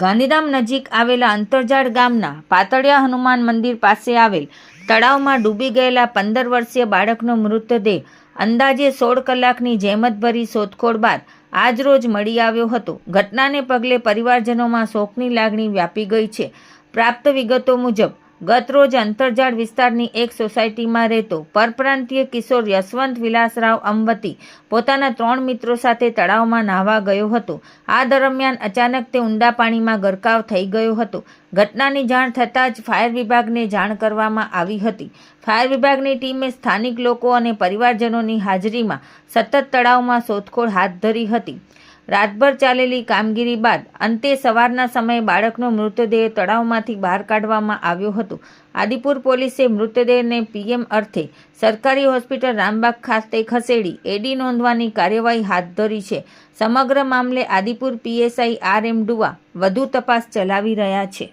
ગાંધીધામ નજીક આવેલા અંતરજાળ ગામના પાતળિયા હનુમાન મંદિર પાસે આવેલ તળાવમાં ડૂબી ગયેલા 15 વર્ષીય બાળકનો મૃતદેહ અંદાજે 16 કલાકની જહેમતભરી શોધખોળ બાદ આજરોજ મળી આવ્યો હતો. ઘટનાને પગલે પરિવારજનોમાં શોકની લાગણી વ્યાપી ગઈ છે. પ્રાપ્ત વિગતો મુજબ ગતરોજ અંતરજાળ વિસ્તારની એક સોસાયટીમાં રહેતો પરપ્રાંતીય કિશોર યશવંત વિલાસરાવ અંવતી પોતાના 3 મિત્રો સાથે તળાવમાં નાહવા ગયો હતો. આ દરમિયાન અચાનક તે ઊંડા પાણીમાં ગરકાવ થઈ ગયો હતો. ઘટનાની જાણ થતાં જ ફાયર વિભાગને જાણ કરવામાં આવી હતી. ફાયર વિભાગની ટીમે સ્થાનિક લોકો અને પરિવારજનોની હાજરીમાં સતત તળાવમાં શોધખોળ હાથ ધરી હતી. રાતભર ચાલેલી કામગીરી બાદ અંતે સવારના સમયે બાળકનો મૃતદેહ તળાવમાંથી બહાર કાઢવામાં આવ્યો હતો. આદિપુર પોલીસે મૃતદેહને પીએમ અર્થે સરકારી હોસ્પિટલ રામબાગ ખાતે ખસેડી એડી નોંધવાની કાર્યવાહી હાથ ધરી છે. સમગ્ર મામલે આદિપુર પીએસઆઈ આર એમ ડુવા વધુ તપાસ ચલાવી રહ્યા છે.